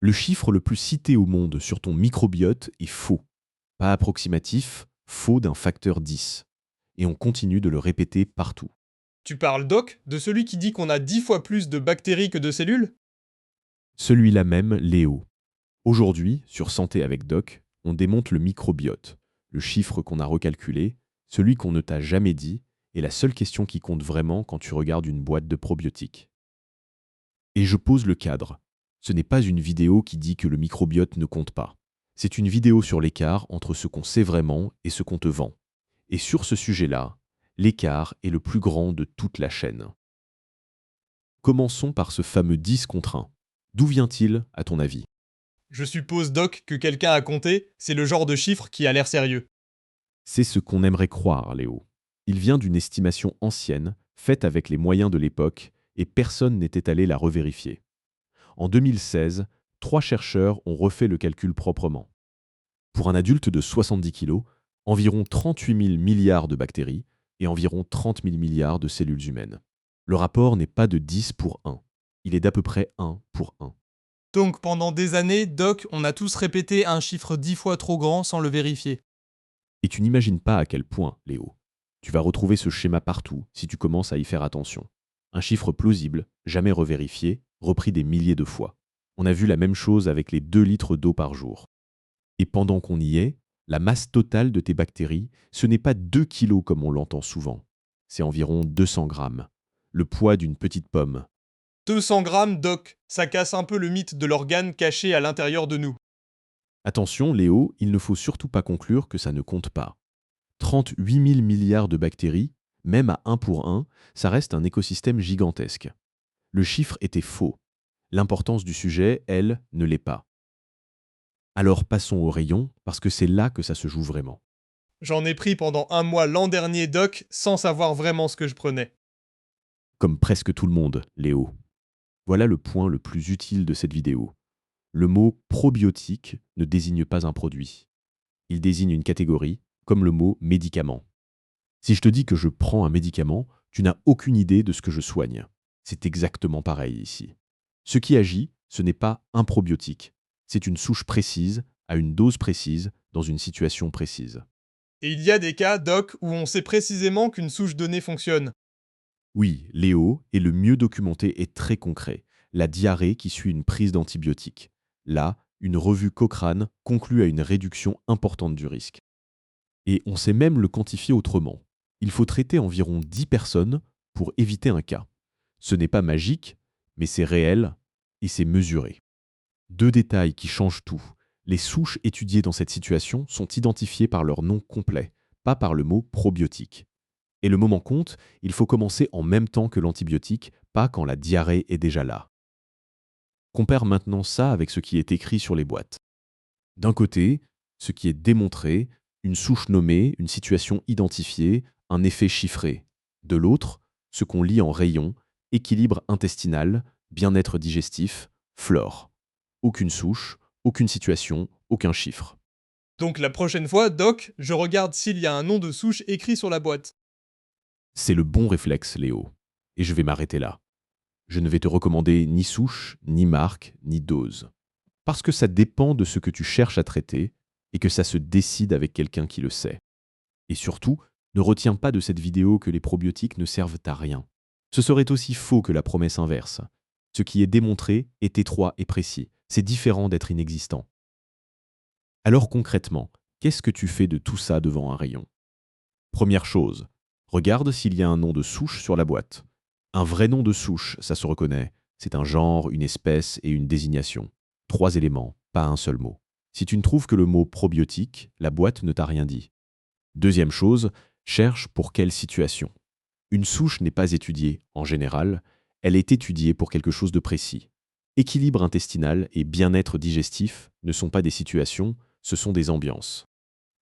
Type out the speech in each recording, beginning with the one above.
Le chiffre le plus cité au monde sur ton microbiote est faux. Pas approximatif, faux d'un facteur 10. Et on continue de le répéter partout. Tu parles, Doc, de celui qui dit qu'on a 10 fois plus de bactéries que de cellules? Celui-là même, Léo. Aujourd'hui, sur Santé avec Doc, on démonte le microbiote, le chiffre qu'on a recalculé, celui qu'on ne t'a jamais dit, et la seule question qui compte vraiment quand tu regardes une boîte de probiotiques. Et je pose le cadre. Ce n'est pas une vidéo qui dit que le microbiote ne compte pas. C'est une vidéo sur l'écart entre ce qu'on sait vraiment et ce qu'on te vend. Et sur ce sujet-là, l'écart est le plus grand de toute la chaîne. Commençons par ce fameux 10 contre 1. D'où vient-il, à ton avis? Je suppose, Doc, que quelqu'un a compté, c'est le genre de chiffre qui a l'air sérieux. C'est ce qu'on aimerait croire, Léo. Il vient d'une estimation ancienne, faite avec les moyens de l'époque, et personne n'était allé la revérifier. En 2016, 3 chercheurs ont refait le calcul proprement. Pour un adulte de 70 kg, environ 38 000 milliards de bactéries et environ 30 000 milliards de cellules humaines. Le rapport n'est pas de 10 pour 1, il est d'à peu près 1 pour 1. Donc pendant des années, Doc, on a tous répété un chiffre 10 fois trop grand sans le vérifier. Et tu n'imagines pas à quel point, Léo. Tu vas retrouver ce schéma partout si tu commences à y faire attention. Un chiffre plausible, jamais revérifié, repris des milliers de fois. On a vu la même chose avec les 2 litres d'eau par jour. Et pendant qu'on y est, la masse totale de tes bactéries, ce n'est pas 2 kilos comme on l'entend souvent. C'est environ 200 grammes. Le poids d'une petite pomme. 200 grammes, Doc, ça casse un peu le mythe de l'organe caché à l'intérieur de nous. Attention, Léo, il ne faut surtout pas conclure que ça ne compte pas. 38 000 milliards de bactéries, même à 1 pour 1, ça reste un écosystème gigantesque. Le chiffre était faux. L'importance du sujet, elle, ne l'est pas. Alors passons au rayon, parce que c'est là que ça se joue vraiment. J'en ai pris pendant un mois l'an dernier, Doc, sans savoir vraiment ce que je prenais. Comme presque tout le monde, Léo. Voilà le point le plus utile de cette vidéo. Le mot probiotique ne désigne pas un produit. Il désigne une catégorie, comme le mot médicament. Si je te dis que je prends un médicament, tu n'as aucune idée de ce que je soigne. C'est exactement pareil ici. Ce qui agit, ce n'est pas un probiotique. C'est une souche précise, à une dose précise, dans une situation précise. Et il y a des cas, Doc, où on sait précisément qu'une souche donnée fonctionne. Oui, Léo, et le mieux documenté est très concret. La diarrhée qui suit une prise d'antibiotiques. Là, une revue Cochrane conclut à une réduction importante du risque. Et on sait même le quantifier autrement. Il faut traiter environ 10 personnes pour éviter un cas. Ce n'est pas magique, mais c'est réel et c'est mesuré. 2 détails qui changent tout. Les souches étudiées dans cette situation sont identifiées par leur nom complet, pas par le mot probiotique. Et le moment compte, il faut commencer en même temps que l'antibiotique, pas quand la diarrhée est déjà là. Compare maintenant ça avec ce qui est écrit sur les boîtes. D'un côté, ce qui est démontré, une souche nommée, une situation identifiée, un effet chiffré. De l'autre, ce qu'on lit en rayon, équilibre intestinal, bien-être digestif, flore. Aucune souche, aucune situation, aucun chiffre. Donc la prochaine fois, Doc, je regarde s'il y a un nom de souche écrit sur la boîte. C'est le bon réflexe, Léo. Et je vais m'arrêter là. Je ne vais te recommander ni souche, ni marque, ni dose. Parce que ça dépend de ce que tu cherches à traiter et que ça se décide avec quelqu'un qui le sait. Et surtout, ne retiens pas de cette vidéo que les probiotiques ne servent à rien. Ce serait aussi faux que la promesse inverse. Ce qui est démontré est étroit et précis. C'est différent d'être inexistant. Alors concrètement, qu'est-ce que tu fais de tout ça devant un rayon? Première chose, regarde s'il y a un nom de souche sur la boîte. Un vrai nom de souche, ça se reconnaît. C'est un genre, une espèce et une désignation. 3 éléments, pas un seul mot. Si tu ne trouves que le mot probiotique, la boîte ne t'a rien dit. Deuxième chose, cherche pour quelle situation. Une souche n'est pas étudiée, en général, elle est étudiée pour quelque chose de précis. Équilibre intestinal et bien-être digestif ne sont pas des situations, ce sont des ambiances.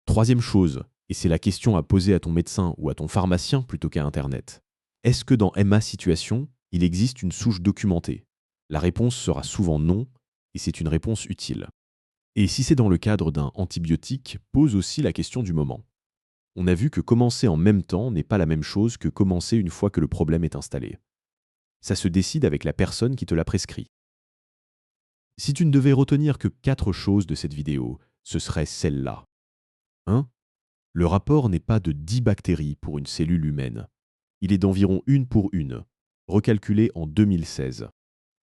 Troisième chose, et c'est la question à poser à ton médecin ou à ton pharmacien plutôt qu'à Internet. Est-ce que dans MA situation, il existe une souche documentée? La réponse sera souvent non, et c'est une réponse utile. Et si c'est dans le cadre d'un antibiotique, pose aussi la question du moment. On a vu que commencer en même temps n'est pas la même chose que commencer une fois que le problème est installé. Ça se décide avec la personne qui te l'a prescrit. Si tu ne devais retenir que 4 choses de cette vidéo, ce serait celle-là. 1. Le rapport n'est pas de 10 bactéries pour une cellule humaine. Il est d'environ 1 pour 1, recalculé en 2016.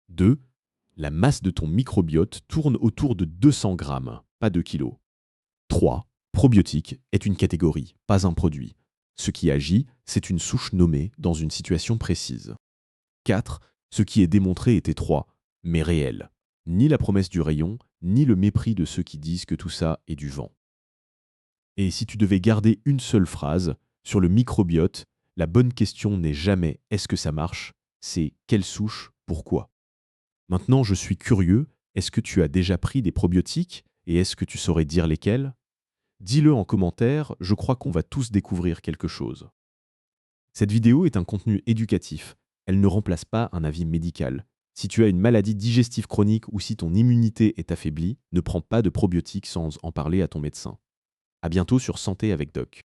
2. La masse de ton microbiote tourne autour de 200 grammes, pas de kilos. 3. Probiotique est une catégorie, pas un produit. Ce qui agit, c'est une souche nommée dans une situation précise. 4. Ce qui est démontré est étroit, mais réel. Ni la promesse du rayon, ni le mépris de ceux qui disent que tout ça est du vent. Et si tu devais garder une seule phrase sur le microbiote, la bonne question n'est jamais est-ce que ça marche, c'est quelle souche, pourquoi. Maintenant, je suis curieux, est-ce que tu as déjà pris des probiotiques et est-ce que tu saurais dire lesquels? Dis-le en commentaire, je crois qu'on va tous découvrir quelque chose. Cette vidéo est un contenu éducatif, elle ne remplace pas un avis médical. Si tu as une maladie digestive chronique ou si ton immunité est affaiblie, ne prends pas de probiotiques sans en parler à ton médecin. À bientôt sur Santé avec Doc.